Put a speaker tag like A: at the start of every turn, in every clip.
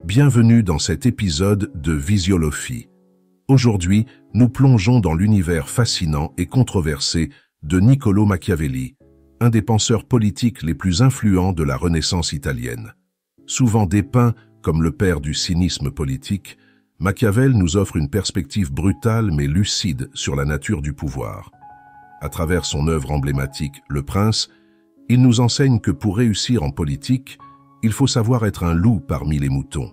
A: Bienvenue dans cet épisode de Visiolophie. Aujourd'hui, nous plongeons dans l'univers fascinant et controversé de Niccolò Machiavelli, un des penseurs politiques les plus influents de la Renaissance italienne. Souvent dépeint comme le père du cynisme politique, Machiavel nous offre une perspective brutale mais lucide sur la nature du pouvoir. À travers son œuvre emblématique, Le Prince, il nous enseigne que pour réussir en politique, il faut savoir être un loup parmi les moutons.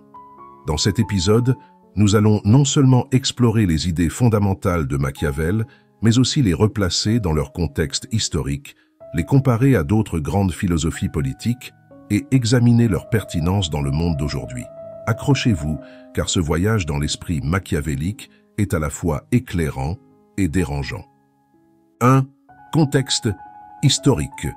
A: Dans cet épisode, nous allons non seulement explorer les idées fondamentales de Machiavel, mais aussi les replacer dans leur contexte historique, les comparer à d'autres grandes philosophies politiques et examiner leur pertinence dans le monde d'aujourd'hui. Accrochez-vous, car ce voyage dans l'esprit machiavélique est à la fois éclairant et dérangeant. 1. Contexte historique.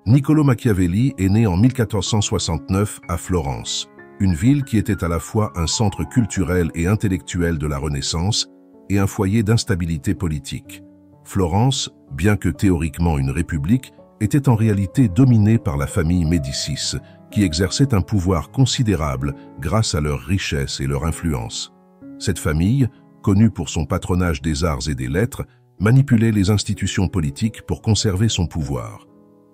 A: Niccolò Machiavelli est né en 1469 à Florence, une ville qui était à la fois un centre culturel et intellectuel de la Renaissance et un foyer d'instabilité politique. Florence, bien que théoriquement une république, était en réalité dominée par la famille Médicis, qui exerçait un pouvoir considérable grâce à leur richesse et leur influence. Cette famille, connue pour son patronage des arts et des lettres, manipulait les institutions politiques pour conserver son pouvoir.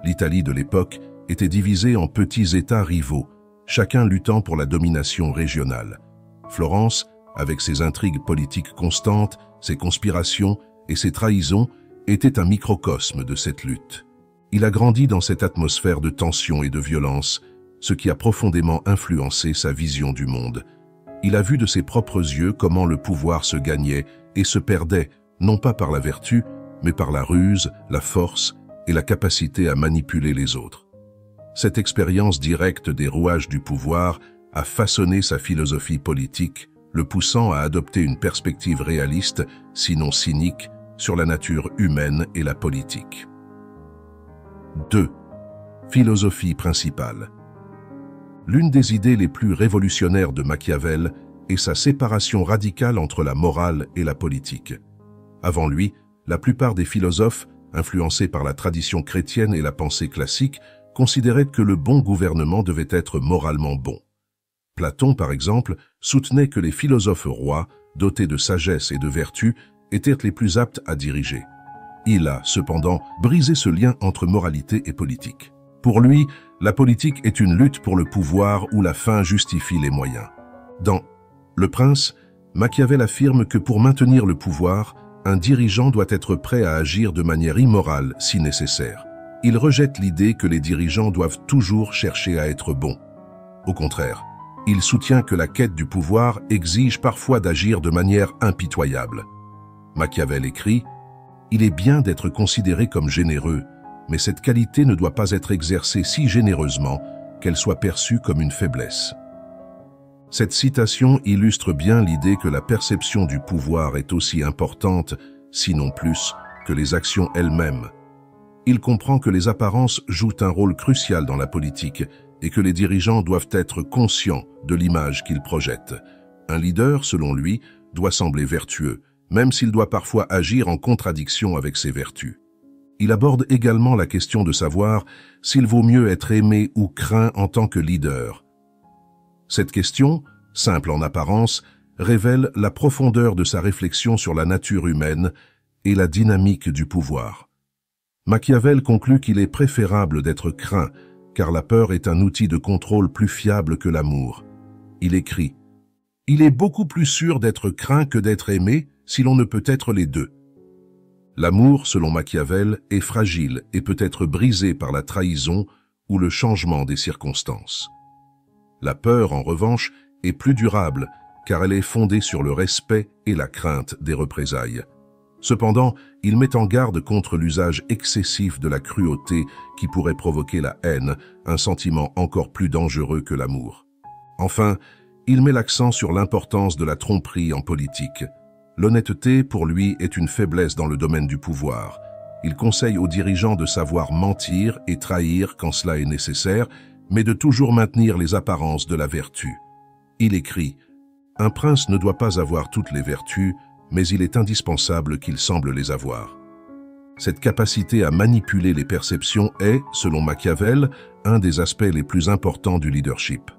A: L'Italie de l'époque était divisée en petits États rivaux, chacun luttant pour la domination régionale. Florence, avec ses intrigues politiques constantes, ses conspirations et ses trahisons, était un microcosme de cette lutte. Il a grandi dans cette atmosphère de tension et de violence, ce qui a profondément influencé sa vision du monde. Il a vu de ses propres yeux comment le pouvoir se gagnait et se perdait, non pas par la vertu, mais par la ruse, la force et la capacité à manipuler les autres. Cette expérience directe des rouages du pouvoir a façonné sa philosophie politique, le poussant à adopter une perspective réaliste, sinon cynique, sur la nature humaine et la politique. 2. Philosophie principale. L'une des idées les plus révolutionnaires de Machiavel est sa séparation radicale entre la morale et la politique. Avant lui, la plupart des philosophes, influencés par la tradition chrétienne et la pensée classique, considérait que le bon gouvernement devait être moralement bon. Platon, par exemple, soutenait que les philosophes rois, dotés de sagesse et de vertu, étaient les plus aptes à diriger. Il a, cependant, brisé ce lien entre moralité et politique. Pour lui, la politique est une lutte pour le pouvoir où la fin justifie les moyens. Dans Le Prince, Machiavel affirme que pour maintenir le pouvoir, un dirigeant doit être prêt à agir de manière immorale si nécessaire. Il rejette l'idée que les dirigeants doivent toujours chercher à être bons. Au contraire, il soutient que la quête du pouvoir exige parfois d'agir de manière impitoyable. Machiavel écrit « Il est bien d'être considéré comme généreux, mais cette qualité ne doit pas être exercée si généreusement qu'elle soit perçue comme une faiblesse. » Cette citation illustre bien l'idée que la perception du pouvoir est aussi importante, sinon plus, que les actions elles-mêmes. Il comprend que les apparences jouent un rôle crucial dans la politique et que les dirigeants doivent être conscients de l'image qu'ils projettent. Un leader, selon lui, doit sembler vertueux, même s'il doit parfois agir en contradiction avec ses vertus. Il aborde également la question de savoir s'il vaut mieux être aimé ou craint en tant que leader. Cette question, simple en apparence, révèle la profondeur de sa réflexion sur la nature humaine et la dynamique du pouvoir. Machiavel conclut qu'il est préférable d'être craint, car la peur est un outil de contrôle plus fiable que l'amour. Il écrit « Il est beaucoup plus sûr d'être craint que d'être aimé si l'on ne peut être les deux. » L'amour, selon Machiavel, est fragile et peut être brisé par la trahison ou le changement des circonstances. La peur, en revanche, est plus durable, car elle est fondée sur le respect et la crainte des représailles. Cependant, il met en garde contre l'usage excessif de la cruauté qui pourrait provoquer la haine, un sentiment encore plus dangereux que l'amour. Enfin, il met l'accent sur l'importance de la tromperie en politique. L'honnêteté, pour lui, est une faiblesse dans le domaine du pouvoir. Il conseille aux dirigeants de savoir mentir et trahir quand cela est nécessaire, mais de toujours maintenir les apparences de la vertu. Il écrit « Un prince ne doit pas avoir toutes les vertus, mais il est indispensable qu'il semble les avoir. » Cette capacité à manipuler les perceptions est, selon Machiavel, un des aspects les plus importants du leadership.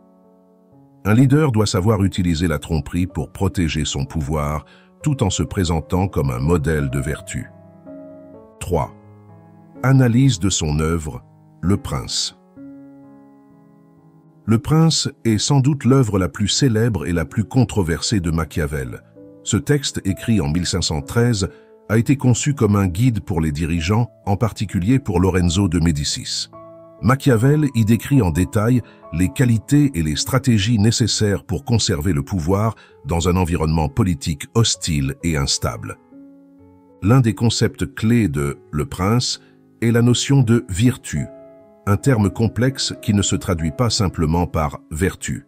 A: Un leader doit savoir utiliser la tromperie pour protéger son pouvoir, tout en se présentant comme un modèle de vertu. 3. Analyse de son œuvre, Le Prince. Le Prince est sans doute l'œuvre la plus célèbre et la plus controversée de Machiavel. Ce texte, écrit en 1513, a été conçu comme un guide pour les dirigeants, en particulier pour Lorenzo de Médicis. Machiavel y décrit en détail les qualités et les stratégies nécessaires pour conserver le pouvoir dans un environnement politique hostile et instable. L'un des concepts clés de Le Prince est la notion de virtu, un terme complexe qui ne se traduit pas simplement par vertu.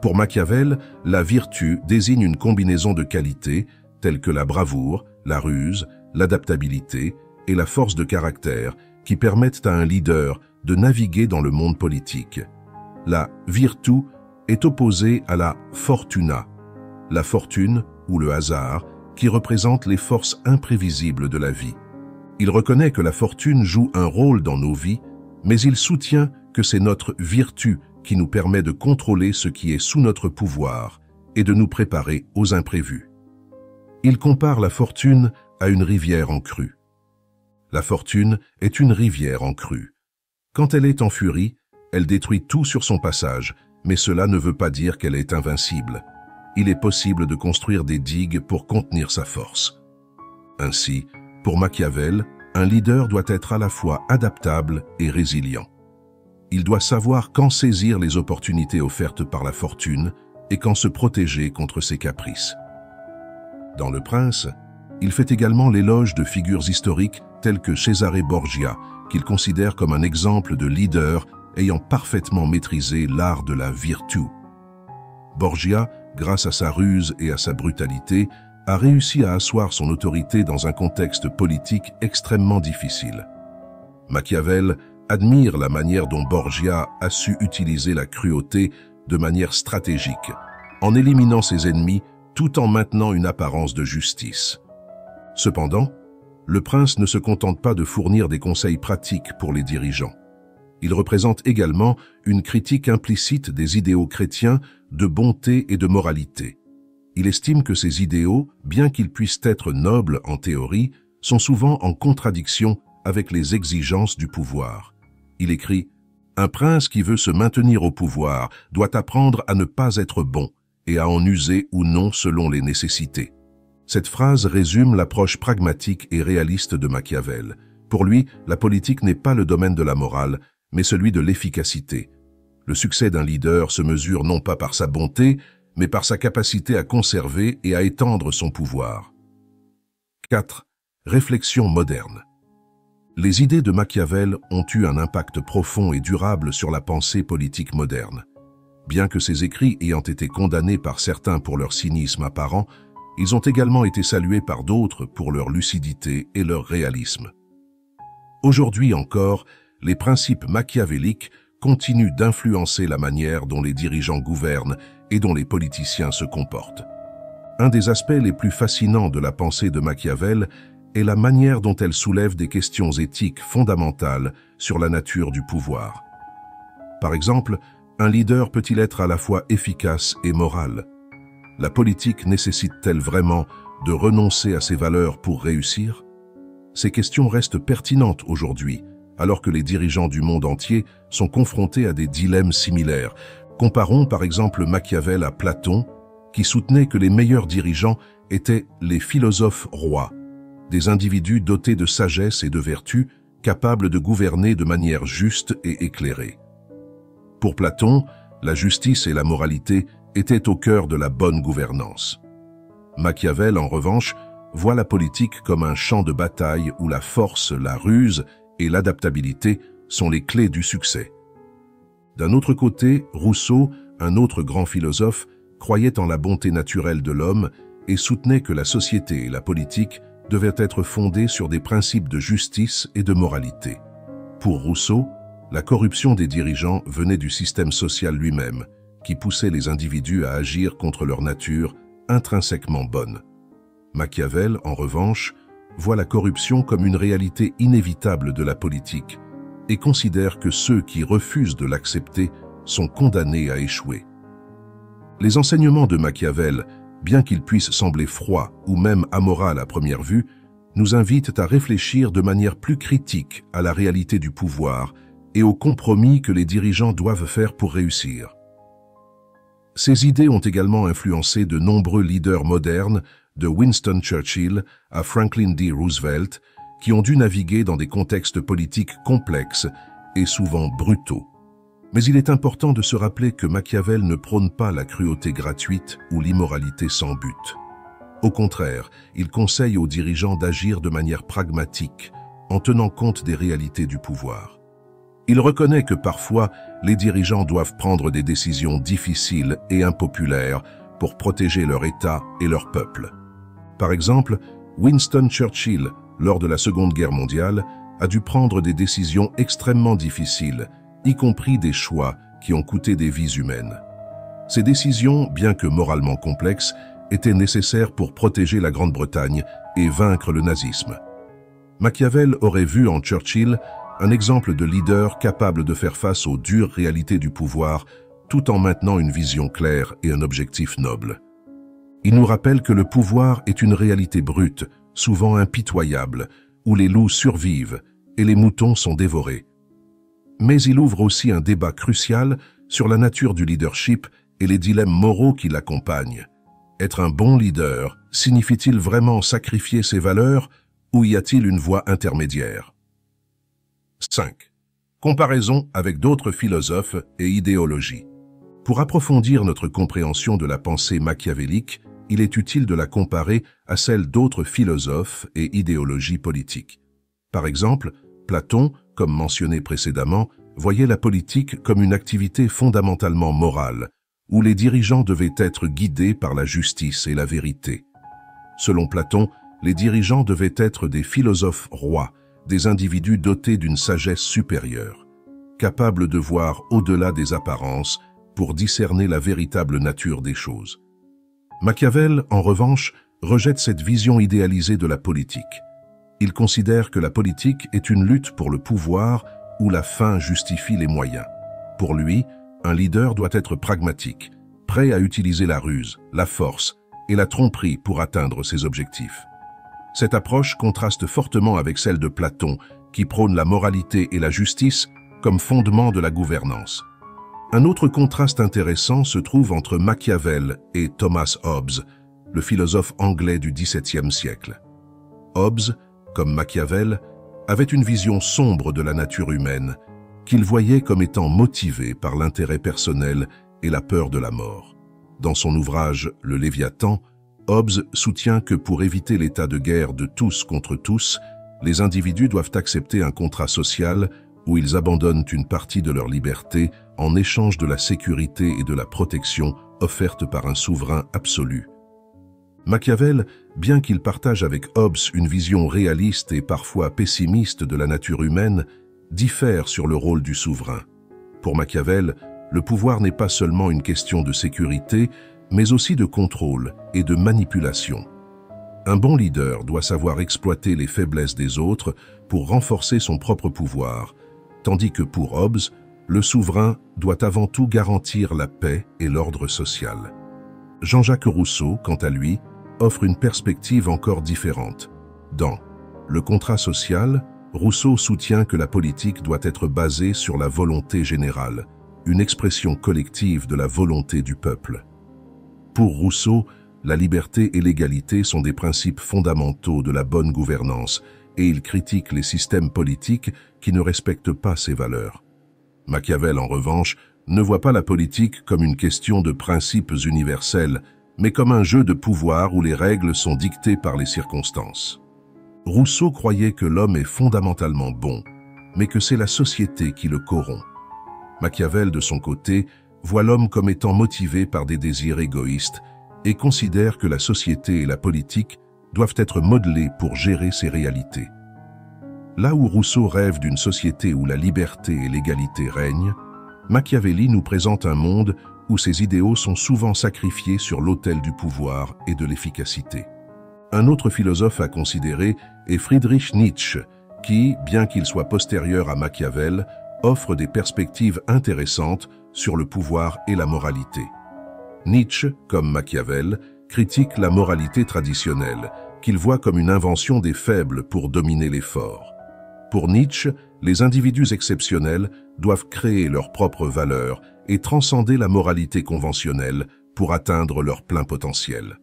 A: Pour Machiavel, la vertu désigne une combinaison de qualités telles que la bravoure, la ruse, l'adaptabilité et la force de caractère qui permettent à un leader de naviguer dans le monde politique. La virtu est opposée à la fortuna, la fortune ou le hasard qui représente les forces imprévisibles de la vie. Il reconnaît que la fortune joue un rôle dans nos vies, mais il soutient que c'est notre vertu qui nous permet de contrôler ce qui est sous notre pouvoir et de nous préparer aux imprévus. Il compare la fortune à une rivière en crue. La fortune est une rivière en crue. Quand elle est en furie, elle détruit tout sur son passage, mais cela ne veut pas dire qu'elle est invincible. Il est possible de construire des digues pour contenir sa force. Ainsi, pour Machiavel, un leader doit être à la fois adaptable et résilient. Il doit savoir quand saisir les opportunités offertes par la fortune et quand se protéger contre ses caprices. Dans Le Prince, il fait également l'éloge de figures historiques telles que Cesare Borgia, qu'il considère comme un exemple de leader ayant parfaitement maîtrisé l'art de la virtu. Borgia, grâce à sa ruse et à sa brutalité, a réussi à asseoir son autorité dans un contexte politique extrêmement difficile. Machiavel admire la manière dont Borgia a su utiliser la cruauté de manière stratégique, en éliminant ses ennemis tout en maintenant une apparence de justice. Cependant, le prince ne se contente pas de fournir des conseils pratiques pour les dirigeants. Il représente également une critique implicite des idéaux chrétiens de bonté et de moralité. Il estime que ces idéaux, bien qu'ils puissent être nobles en théorie, sont souvent en contradiction avec les exigences du pouvoir. Il écrit « Un prince qui veut se maintenir au pouvoir doit apprendre à ne pas être bon et à en user ou non selon les nécessités. » Cette phrase résume l'approche pragmatique et réaliste de Machiavel. Pour lui, la politique n'est pas le domaine de la morale, mais celui de l'efficacité. Le succès d'un leader se mesure non pas par sa bonté, mais par sa capacité à conserver et à étendre son pouvoir. 4. Réflexion moderne. Les idées de Machiavel ont eu un impact profond et durable sur la pensée politique moderne. Bien que ses écrits ayant été condamnés par certains pour leur cynisme apparent, ils ont également été salués par d'autres pour leur lucidité et leur réalisme. Aujourd'hui encore, les principes machiavéliques continuent d'influencer la manière dont les dirigeants gouvernent et dont les politiciens se comportent. Un des aspects les plus fascinants de la pensée de Machiavel est la manière dont elle soulève des questions éthiques fondamentales sur la nature du pouvoir. Par exemple, un leader peut-il être à la fois efficace et moral? La politique nécessite-t-elle vraiment de renoncer à ses valeurs pour réussir? Ces questions restent pertinentes aujourd'hui, alors que les dirigeants du monde entier sont confrontés à des dilemmes similaires. Comparons par exemple Machiavel à Platon, qui soutenait que les meilleurs dirigeants étaient les philosophes rois, des individus dotés de sagesse et de vertu, capables de gouverner de manière juste et éclairée. Pour Platon, la justice et la moralité étaient au cœur de la bonne gouvernance. Machiavel, en revanche, voit la politique comme un champ de bataille où la force, la ruse et l'adaptabilité sont les clés du succès. D'un autre côté, Rousseau, un autre grand philosophe, croyait en la bonté naturelle de l'homme et soutenait que la société et la politique devaient être fondées sur des principes de justice et de moralité. Pour Rousseau, la corruption des dirigeants venait du système social lui-même, qui poussait les individus à agir contre leur nature intrinsèquement bonne. Machiavel, en revanche, voit la corruption comme une réalité inévitable de la politique et considère que ceux qui refusent de l'accepter sont condamnés à échouer. Les enseignements de Machiavel, bien qu'ils puissent sembler froids ou même amoral à première vue, nous invitent à réfléchir de manière plus critique à la réalité du pouvoir et aux compromis que les dirigeants doivent faire pour réussir. Ces idées ont également influencé de nombreux leaders modernes, de Winston Churchill à Franklin D. Roosevelt, qui ont dû naviguer dans des contextes politiques complexes et souvent brutaux. Mais il est important de se rappeler que Machiavel ne prône pas la cruauté gratuite ou l'immoralité sans but. Au contraire, il conseille aux dirigeants d'agir de manière pragmatique, en tenant compte des réalités du pouvoir. Il reconnaît que parfois, les dirigeants doivent prendre des décisions difficiles et impopulaires pour protéger leur État et leur peuple. Par exemple, Winston Churchill, lors de la Seconde Guerre mondiale, a dû prendre des décisions extrêmement difficiles, y compris des choix qui ont coûté des vies humaines. Ces décisions, bien que moralement complexes, étaient nécessaires pour protéger la Grande-Bretagne et vaincre le nazisme. Machiavel aurait vu en Churchill un exemple de leader capable de faire face aux dures réalités du pouvoir tout en maintenant une vision claire et un objectif noble. Il nous rappelle que le pouvoir est une réalité brute, souvent impitoyable, où les loups survivent et les moutons sont dévorés. Mais il ouvre aussi un débat crucial sur la nature du leadership et les dilemmes moraux qui l'accompagnent. Être un bon leader signifie-t-il vraiment sacrifier ses valeurs ou y a-t-il une voie intermédiaire? 5. Comparaison avec d'autres philosophes et idéologies. Pour approfondir notre compréhension de la pensée machiavélique, il est utile de la comparer à celle d'autres philosophes et idéologies politiques. Par exemple, Platon, comme mentionné précédemment, voyait la politique comme une activité fondamentalement morale, où les dirigeants devaient être guidés par la justice et la vérité. Selon Platon, les dirigeants devaient être des philosophes rois, des individus dotés d'une sagesse supérieure, capables de voir au-delà des apparences pour discerner la véritable nature des choses. Machiavel, en revanche, rejette cette vision idéalisée de la politique. Il considère que la politique est une lutte pour le pouvoir où la fin justifie les moyens. Pour lui, un leader doit être pragmatique, prêt à utiliser la ruse, la force et la tromperie pour atteindre ses objectifs. Cette approche contraste fortement avec celle de Platon, qui prône la moralité et la justice comme fondement de la gouvernance. Un autre contraste intéressant se trouve entre Machiavel et Thomas Hobbes, le philosophe anglais du XVIIe siècle. Hobbes, comme Machiavel, avait une vision sombre de la nature humaine, qu'il voyait comme étant motivée par l'intérêt personnel et la peur de la mort. Dans son ouvrage « Le Léviathan », Hobbes soutient que pour éviter l'état de guerre de tous contre tous, les individus doivent accepter un contrat social où ils abandonnent une partie de leur liberté en échange de la sécurité et de la protection offertes par un souverain absolu. Machiavel, bien qu'il partage avec Hobbes une vision réaliste et parfois pessimiste de la nature humaine, diffère sur le rôle du souverain. Pour Machiavel, le pouvoir n'est pas seulement une question de sécurité, mais aussi de contrôle et de manipulation. Un bon leader doit savoir exploiter les faiblesses des autres pour renforcer son propre pouvoir, tandis que pour Hobbes, le souverain doit avant tout garantir la paix et l'ordre social. Jean-Jacques Rousseau, quant à lui, offre une perspective encore différente. Dans « Le contrat social », Rousseau soutient que la politique doit être basée sur la volonté générale, une expression collective de la volonté du peuple. Pour Rousseau, la liberté et l'égalité sont des principes fondamentaux de la bonne gouvernance et il critique les systèmes politiques qui ne respectent pas ces valeurs. Machiavel, en revanche, ne voit pas la politique comme une question de principes universels, mais comme un jeu de pouvoir où les règles sont dictées par les circonstances. Rousseau croyait que l'homme est fondamentalement bon, mais que c'est la société qui le corrompt. Machiavel, de son côté, voit l'homme comme étant motivé par des désirs égoïstes et considère que la société et la politique doivent être modelées pour gérer ces réalités. Là où Rousseau rêve d'une société où la liberté et l'égalité règnent, Machiavelli nous présente un monde où ces idéaux sont souvent sacrifiés sur l'autel du pouvoir et de l'efficacité. Un autre philosophe à considérer est Friedrich Nietzsche, qui, bien qu'il soit postérieur à Machiavel, offre des perspectives intéressantes sur le pouvoir et la moralité. Nietzsche, comme Machiavel, critique la moralité traditionnelle, qu'il voit comme une invention des faibles pour dominer les forts. Pour Nietzsche, les individus exceptionnels doivent créer leurs propres valeurs et transcender la moralité conventionnelle pour atteindre leur plein potentiel.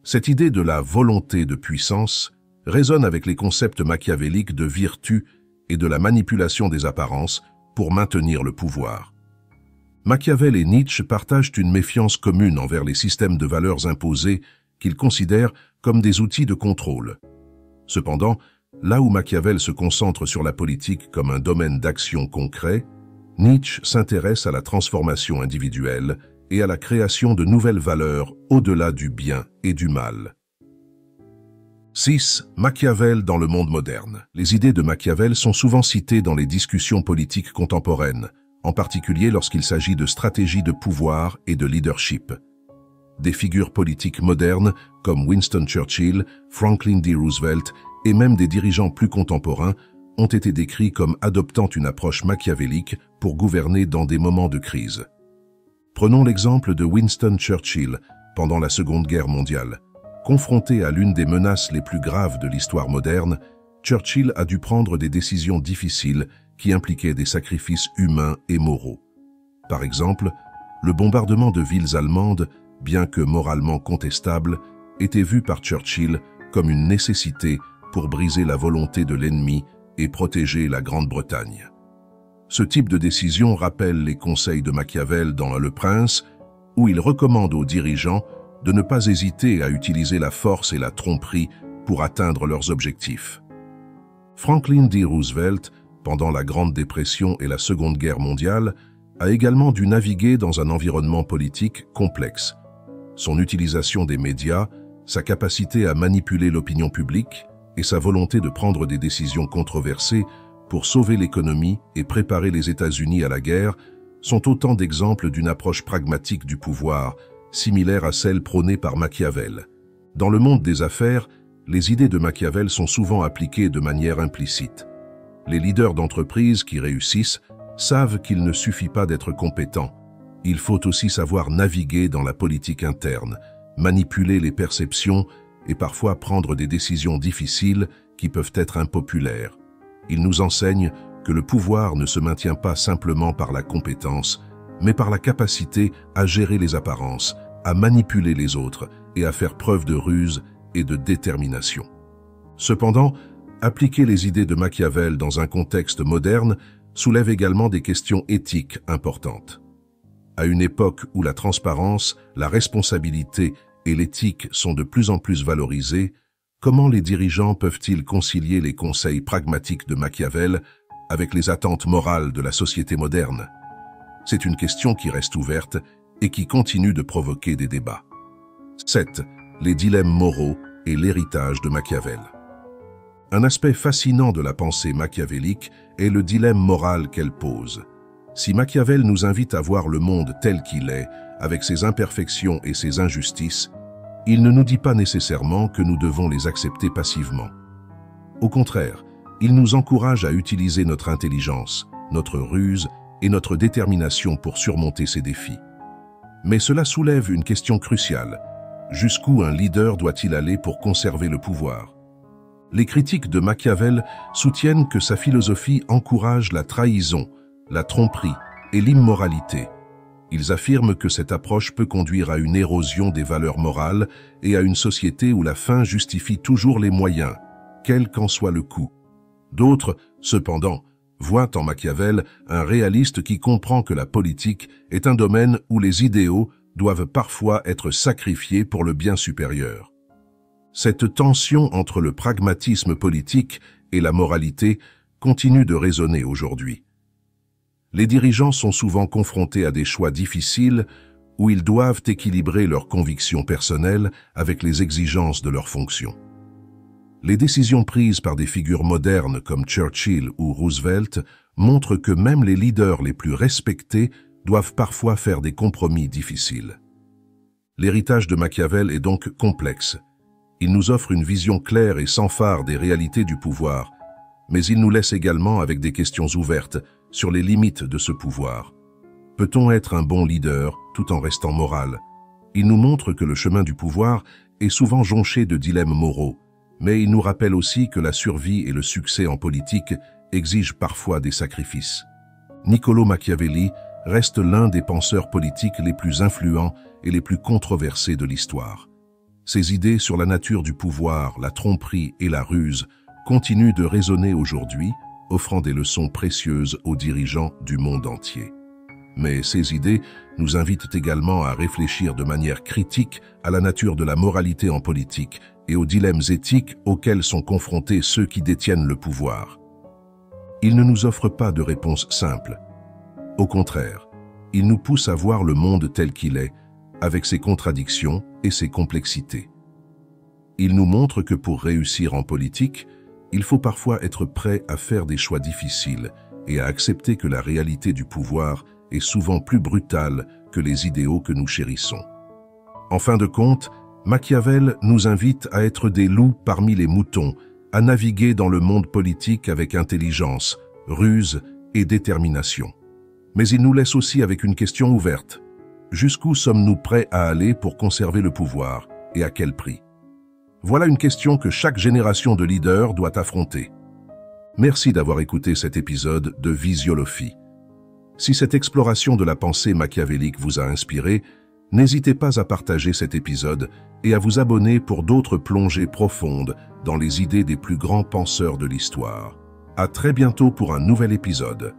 A: Cette idée de la volonté de puissance résonne avec les concepts machiavéliques de vertu et de la manipulation des apparences pour maintenir le pouvoir. Machiavel et Nietzsche partagent une méfiance commune envers les systèmes de valeurs imposés qu'ils considèrent comme des outils de contrôle. Cependant, là où Machiavel se concentre sur la politique comme un domaine d'action concret, Nietzsche s'intéresse à la transformation individuelle et à la création de nouvelles valeurs au-delà du bien et du mal. 6. Machiavel dans le monde moderne. Les idées de Machiavel sont souvent citées dans les discussions politiques contemporaines, en particulier lorsqu'il s'agit de stratégies de pouvoir et de leadership. Des figures politiques modernes comme Winston Churchill, Franklin D. Roosevelt et même des dirigeants plus contemporains ont été décrits comme adoptant une approche machiavélique pour gouverner dans des moments de crise. Prenons l'exemple de Winston Churchill pendant la Seconde Guerre mondiale. Confronté à l'une des menaces les plus graves de l'histoire moderne, Churchill a dû prendre des décisions difficiles qui impliquaient des sacrifices humains et moraux. Par exemple, le bombardement de villes allemandes, bien que moralement contestable, était vu par Churchill comme une nécessité pour briser la volonté de l'ennemi et protéger la Grande-Bretagne. Ce type de décision rappelle les conseils de Machiavel dans Le Prince, où il recommande aux dirigeants de ne pas hésiter à utiliser la force et la tromperie pour atteindre leurs objectifs. Franklin D. Roosevelt, pendant la Grande Dépression et la Seconde Guerre mondiale, a également dû naviguer dans un environnement politique complexe. Son utilisation des médias, sa capacité à manipuler l'opinion publique et sa volonté de prendre des décisions controversées pour sauver l'économie et préparer les États-Unis à la guerre sont autant d'exemples d'une approche pragmatique du pouvoir, similaire à celle prônée par Machiavel. Dans le monde des affaires, les idées de Machiavel sont souvent appliquées de manière implicite. Les leaders d'entreprise qui réussissent savent qu'il ne suffit pas d'être compétent. Il faut aussi savoir naviguer dans la politique interne, manipuler les perceptions et parfois prendre des décisions difficiles qui peuvent être impopulaires. Il nous enseigne que le pouvoir ne se maintient pas simplement par la compétence, mais par la capacité à gérer les apparences, à manipuler les autres et à faire preuve de ruse et de détermination. Cependant, appliquer les idées de Machiavel dans un contexte moderne soulève également des questions éthiques importantes. À une époque où la transparence, la responsabilité et l'éthique sont de plus en plus valorisées, comment les dirigeants peuvent-ils concilier les conseils pragmatiques de Machiavel avec les attentes morales de la société moderne? C'est une question qui reste ouverte et qui continue de provoquer des débats. 7. Les dilemmes moraux et l'héritage de Machiavel. Un aspect fascinant de la pensée machiavélique est le dilemme moral qu'elle pose. Si Machiavel nous invite à voir le monde tel qu'il est, avec ses imperfections et ses injustices, il ne nous dit pas nécessairement que nous devons les accepter passivement. Au contraire, il nous encourage à utiliser notre intelligence, notre ruse et notre détermination pour surmonter ces défis. Mais cela soulève une question cruciale. Jusqu'où un leader doit-il aller pour conserver le pouvoir? Les critiques de Machiavel soutiennent que sa philosophie encourage la trahison, la tromperie et l'immoralité. Ils affirment que cette approche peut conduire à une érosion des valeurs morales et à une société où la fin justifie toujours les moyens, quel qu'en soit le coût. D'autres, cependant, voient en Machiavel un réaliste qui comprend que la politique est un domaine où les idéaux doivent parfois être sacrifiés pour le bien supérieur. Cette tension entre le pragmatisme politique et la moralité continue de résonner aujourd'hui. Les dirigeants sont souvent confrontés à des choix difficiles où ils doivent équilibrer leurs convictions personnelles avec les exigences de leurs fonctions. Les décisions prises par des figures modernes comme Churchill ou Roosevelt montrent que même les leaders les plus respectés doivent parfois faire des compromis difficiles. L'héritage de Machiavel est donc complexe. Il nous offre une vision claire et sans fard des réalités du pouvoir, mais il nous laisse également avec des questions ouvertes sur les limites de ce pouvoir. Peut-on être un bon leader tout en restant moral? Il nous montre que le chemin du pouvoir est souvent jonché de dilemmes moraux, mais il nous rappelle aussi que la survie et le succès en politique exigent parfois des sacrifices. Niccolò Machiavelli reste l'un des penseurs politiques les plus influents et les plus controversés de l'histoire. Ses idées sur la nature du pouvoir, la tromperie et la ruse continuent de résonner aujourd'hui, offrant des leçons précieuses aux dirigeants du monde entier. Mais ces idées nous invitent également à réfléchir de manière critique à la nature de la moralité en politique et aux dilemmes éthiques auxquels sont confrontés ceux qui détiennent le pouvoir. Il ne nous offre pas de réponse simple. Au contraire, il nous pousse à voir le monde tel qu'il est, avec ses contradictions et ses complexités. Il nous montre que pour réussir en politique, il faut parfois être prêt à faire des choix difficiles et à accepter que la réalité du pouvoir est souvent plus brutale que les idéaux que nous chérissons. En fin de compte, Machiavel nous invite à être des loups parmi les moutons, à naviguer dans le monde politique avec intelligence, ruse et détermination. Mais il nous laisse aussi avec une question ouverte. Jusqu'où sommes-nous prêts à aller pour conserver le pouvoir et à quel prix? Voilà une question que chaque génération de leaders doit affronter. Merci d'avoir écouté cet épisode de Visiolophie. Si cette exploration de la pensée machiavélique vous a inspiré, n'hésitez pas à partager cet épisode et à vous abonner pour d'autres plongées profondes dans les idées des plus grands penseurs de l'histoire. À très bientôt pour un nouvel épisode.